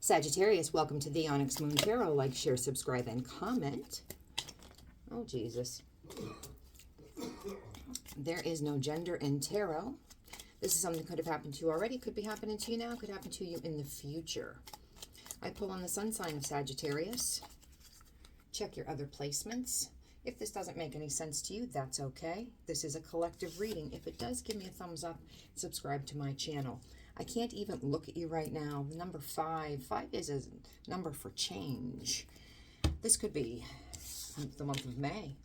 Sagittarius, welcome to the Onyx Moon Tarot. Like, share, subscribe, and comment. Oh, Jesus. There is no gender in tarot. This is something that could have happened to you already, could be happening to you now, could happen to you in the future. I pull on the sun sign of Sagittarius. Check your other placements. If this doesn't make any sense to you, that's okay. This is a collective reading. If it does, give me a thumbs up, subscribe to my channel. I can't even look at you right now. The number 5. 5 is a number for change. This could be the month of May.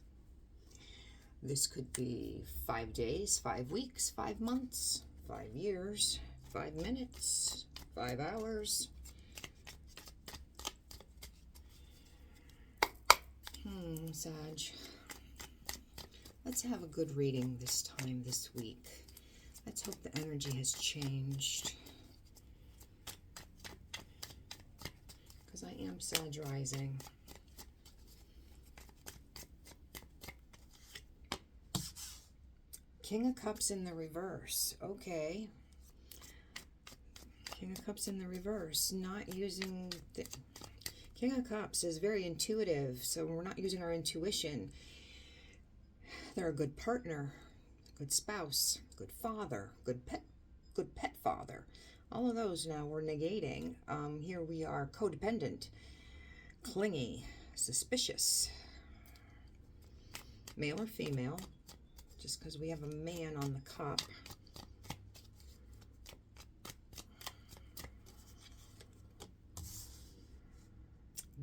This could be 5 days, 5 weeks, 5 months, 5 years, 5 minutes, 5 hours. Sag. Let's have a good reading this time, this week. Let's hope the energy has changed. Because I am Sag rising. King of Cups in the reverse. Okay. King of Cups in the reverse. Not using the... King of Cups is very intuitive, so we're not using our intuition. They're a good partner, good spouse, good father, good pet father. All of those now we're negating. Here we are codependent, clingy, suspicious. Male or female, just because we have a man on the cup.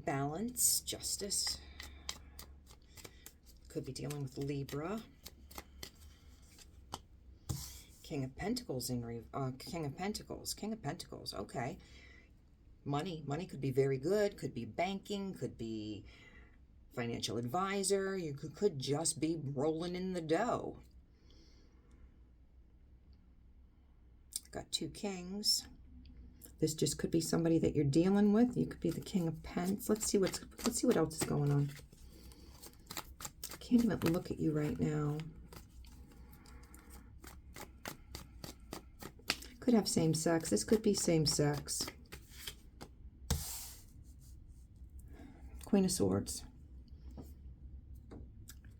Balance, justice. Could be dealing with Libra. King of Pentacles King of Pentacles. Okay. Money could be very good. Could be banking. Could be financial advisor. You could just be rolling in the dough. Got 2 kings. This just could be somebody that you're dealing with. You could be the King of Pence. Let's see what else is going on. I can't even look at you right now. Could have same sex. This could be same sex. Queen of Swords.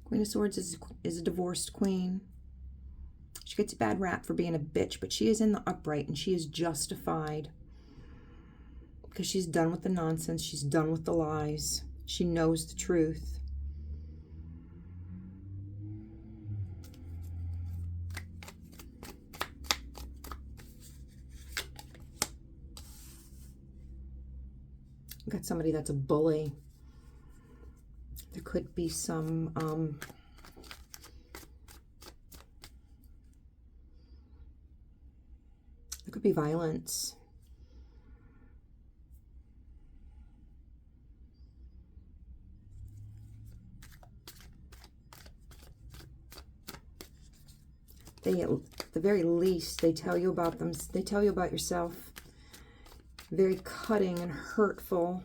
Queen of Swords is a divorced queen. She gets a bad rap for being a bitch, but she is in the upright and she is justified. Because she's done with the nonsense. She's done with the lies. She knows the truth. We've got somebody that's a bully. There could be some... there could be violence. They, at the very least, they tell you about them. They tell you about yourself. Very cutting and hurtful.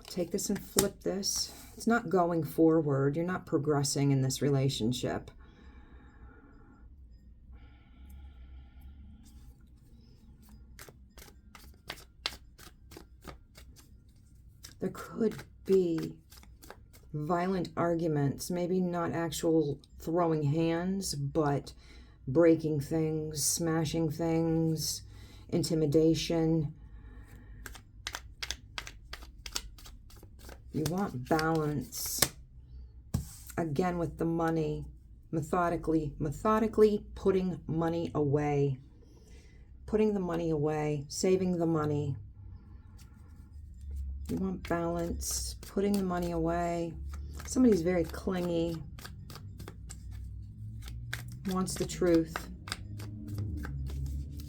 Take this and flip this. It's not going forward. You're not progressing in this relationship. There could be violent arguments, maybe not actual throwing hands, but breaking things, smashing things, intimidation. You want balance. Again, with the money, methodically putting money away. Putting the money away, saving the money. You want balance, putting the money away. Somebody's very clingy. Wants the truth.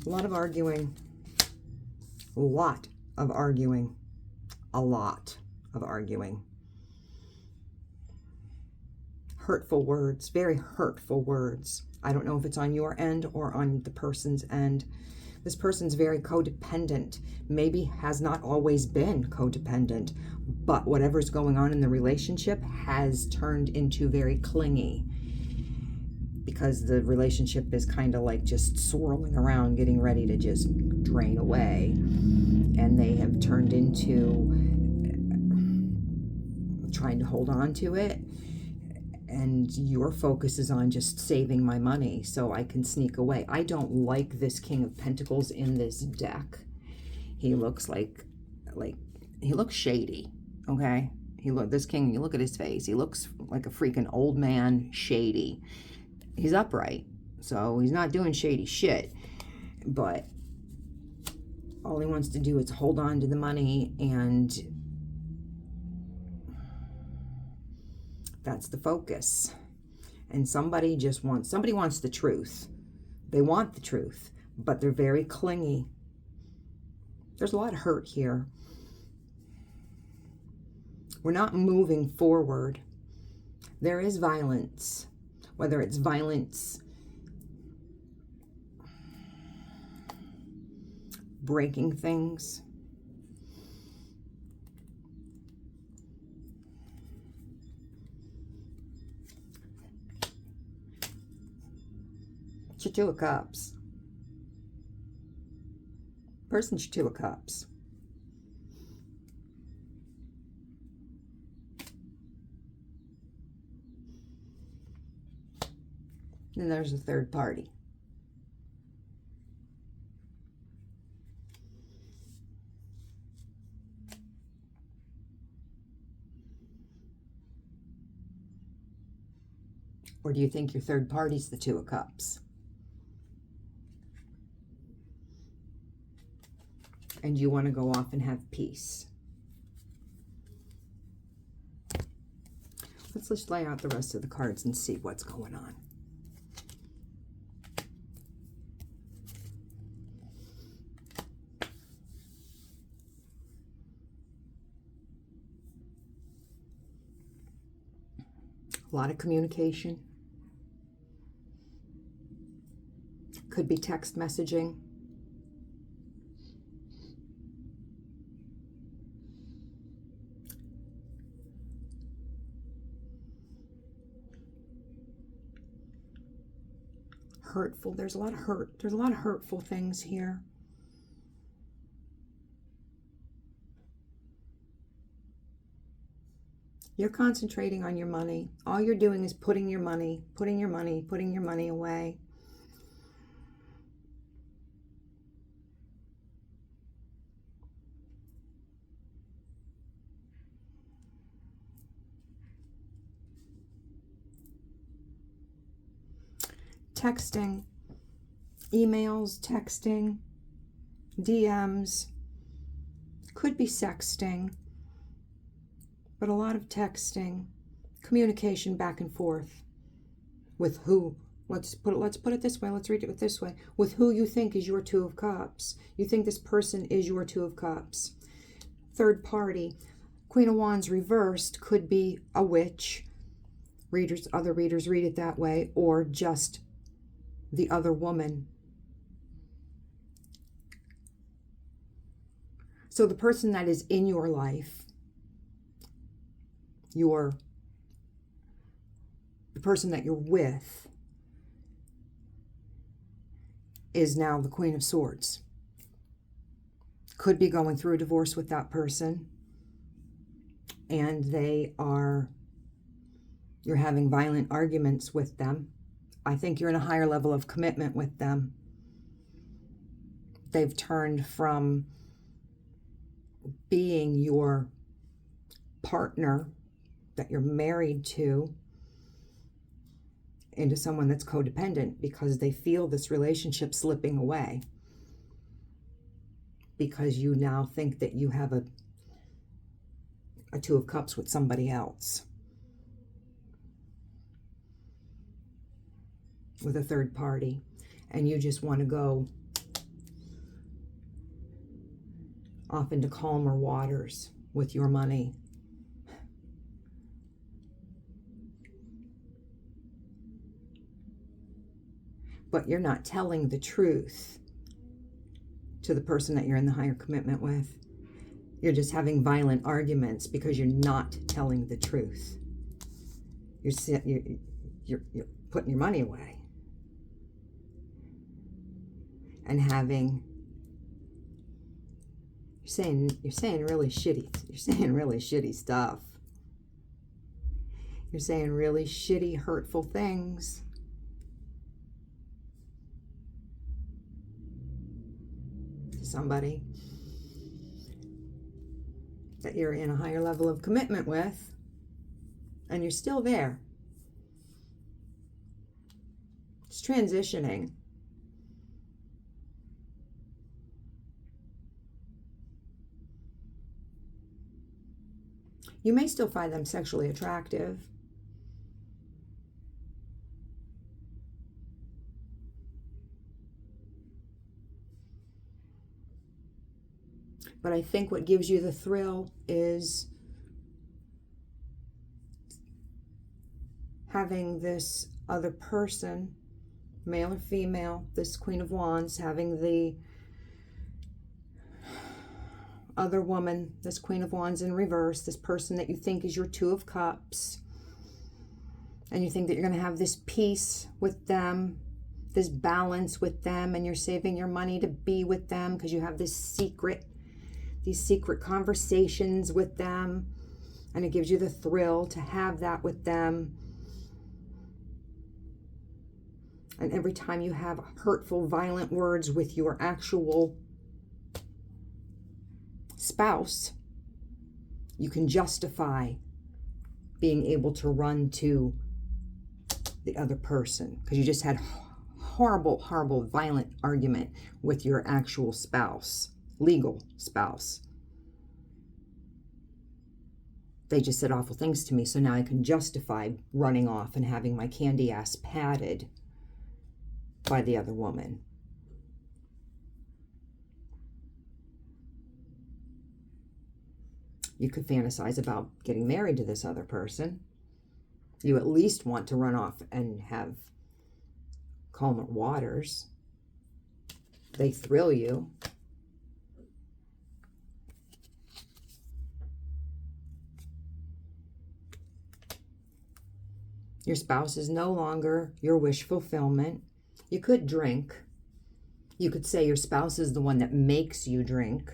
A lot of arguing. A lot of arguing. A lot of arguing. Hurtful words. Very hurtful words. I don't know if it's on your end or on the person's end. This person's very codependent. Maybe has not always been codependent, but whatever's going on in the relationship has turned into very clingy because the relationship is kind of like just swirling around, getting ready to just drain away, and they have turned into trying to hold on to it, and your focus is on just saving my money so I can sneak away. I don't like this King of Pentacles in this deck. He looks like he looks shady, okay? This king, you look at his face, he looks like a freaking old man, shady. He's upright, so he's not doing shady shit, but all he wants to do is hold on to the money, and that's the focus. And somebody wants the truth. They want the truth, but they're very clingy. There's a lot of hurt here. We're not moving forward. There is violence, whether it's violence breaking things, Two of Cups. Person's Two of Cups. Then there's a third party. Or do you think your third party's the Two of Cups? And you want to go off and have peace? Let's just lay out the rest of the cards and see what's going on. A lot of communication. Could be text messaging. Hurtful. There's a lot of hurt. There's a lot of hurtful things here. You're concentrating on your money. All you're doing is putting your money away. Texting, emails, texting, DMs, could be sexting, but a lot of texting, communication back and forth with who. Let's put it this way. Let's read it this way. With who you think is your Two of Cups. You think this person is your Two of Cups. Third party. Queen of Wands reversed could be a witch. Other readers read it that way, or just the other woman. So the person that is in your life, the person that you're with, is now the Queen of Swords. Could be going through a divorce with that person, and you're having violent arguments with them. I think you're in a higher level of commitment with them. They've turned from being your partner that you're married to into someone that's codependent, because they feel this relationship slipping away, because you now think that you have a Two of Cups with somebody else, with a third party, and you just want to go off into calmer waters with your money. But you're not telling the truth to the person that you're in the higher commitment with. You're just having violent arguments because you're not telling the truth. You're putting your money away and having You're saying really shitty stuff. You're saying really shitty, hurtful things. To somebody that you're in a higher level of commitment with, and you're still there. It's transitioning. You may still find them sexually attractive. But I think what gives you the thrill is having this other person, male or female, this Queen of Wands, having the other woman, this Queen of Wands in reverse, this person that you think is your Two of Cups, and you think that you're going to have this peace with them, this balance with them, and you're saving your money to be with them because you have these secret conversations with them, and it gives you the thrill to have that with them. And every time you have hurtful, violent words with your actual spouse, you can justify being able to run to the other person because you just had horrible, violent argument with your actual spouse, legal spouse. They just said awful things to me, so now I can justify running off and having my candy ass patted by the other woman. You could fantasize about getting married to this other person. You at least want to run off and have calmer waters. They thrill you. Your spouse is no longer your wish fulfillment. You could drink. You could say your spouse is the one that makes you drink.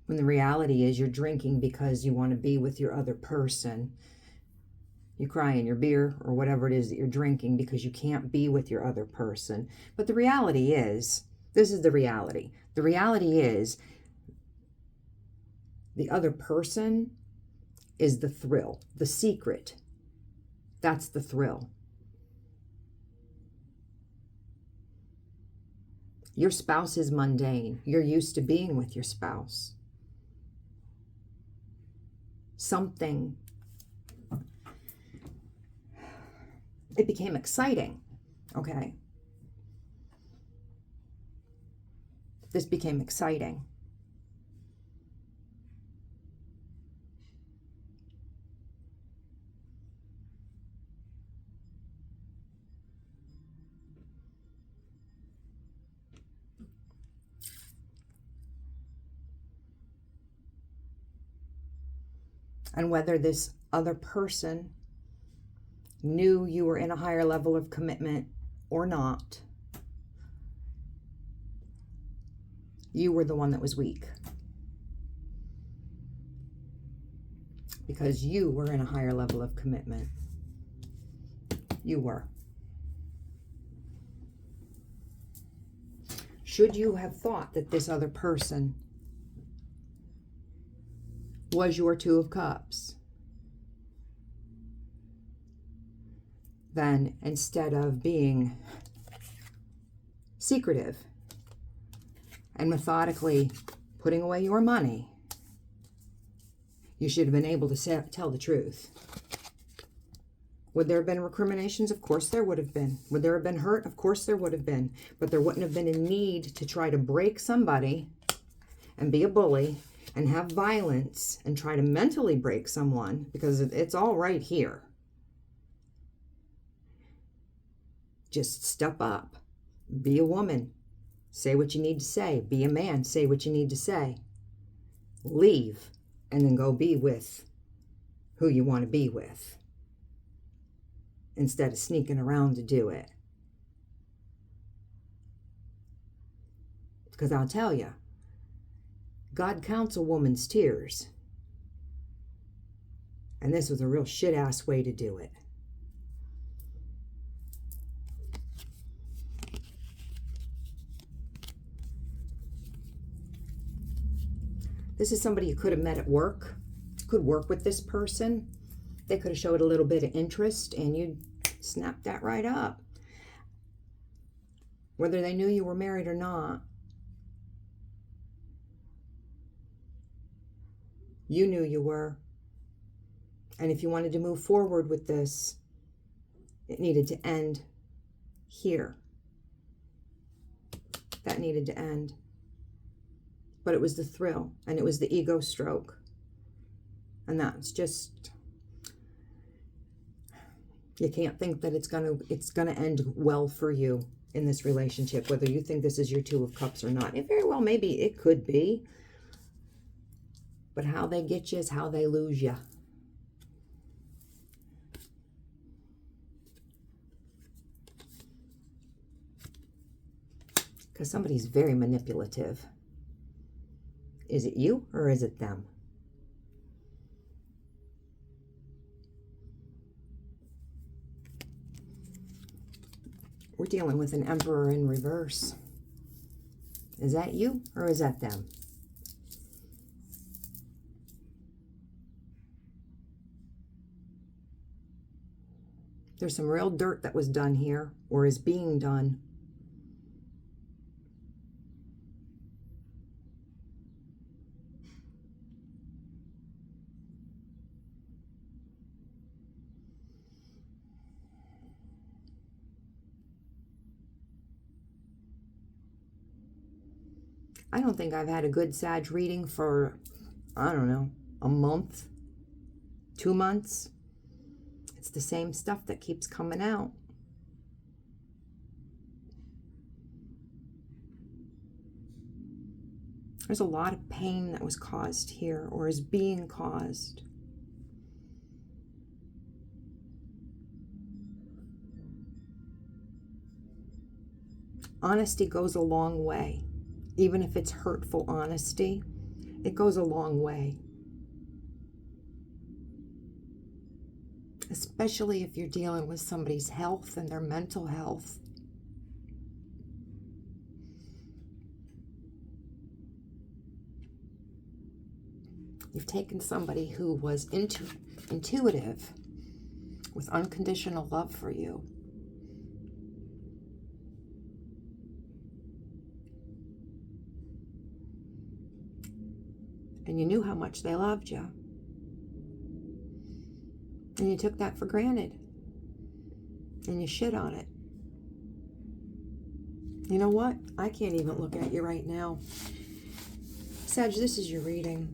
When the reality is you're drinking because you want to be with your other person. You cry in your beer or whatever it is that you're drinking because you can't be with your other person. But the reality is, this is the reality. The reality is the other person is the thrill, the secret. That's the thrill. Your spouse is mundane. You're used to being with your spouse. Something, it became exciting, okay? This became exciting. And whether this other person knew you were in a higher level of commitment or not, you were the one that was weak. Because you were in a higher level of commitment. You were. Should you have thought that this other person was your Two of Cups, then instead of being secretive and methodically putting away your money, you should have been able to tell the truth. Would there have been recriminations? Of course there would have been. Would there have been hurt? Of course there would have been. But there wouldn't have been a need to try to break somebody and be a bully and have violence and try to mentally break someone, because it's all right here. Just step up. Be a woman. Say what you need to say. Be a man. Say what you need to say. Leave and then go be with who you want to be with, instead of sneaking around to do it. Because I'll tell you, God counts a woman's tears. And this was a real shit-ass way to do it. This is somebody you could have met at work. Could work with this person. They could have showed a little bit of interest and you'd snap that right up. Whether they knew you were married or not, you knew you were. And if you wanted to move forward with this, it needed to end here. That needed to end. But it was the thrill, and it was the ego stroke. And that's just, you can't think that it's gonna end well for you in this relationship, whether you think this is your Two of Cups or not. It very well, maybe it could be. But how they get you is how they lose you. Because somebody's very manipulative. Is it you or is it them? We're dealing with an Emperor in reverse. Is that you or is that them? There's some real dirt that was done here or is being done. I don't think I've had a good Sag reading for, I don't know, a month, 2 months. It's the same stuff that keeps coming out. There's a lot of pain that was caused here or is being caused. Honesty goes a long way. Even if it's hurtful honesty, it goes a long way. Especially if you're dealing with somebody's health and their mental health. You've taken somebody who was intuitive with unconditional love for you. And you knew how much they loved you. And you took that for granted. And you shit on it. You know what? I can't even look at you right now. Sag, this is your reading.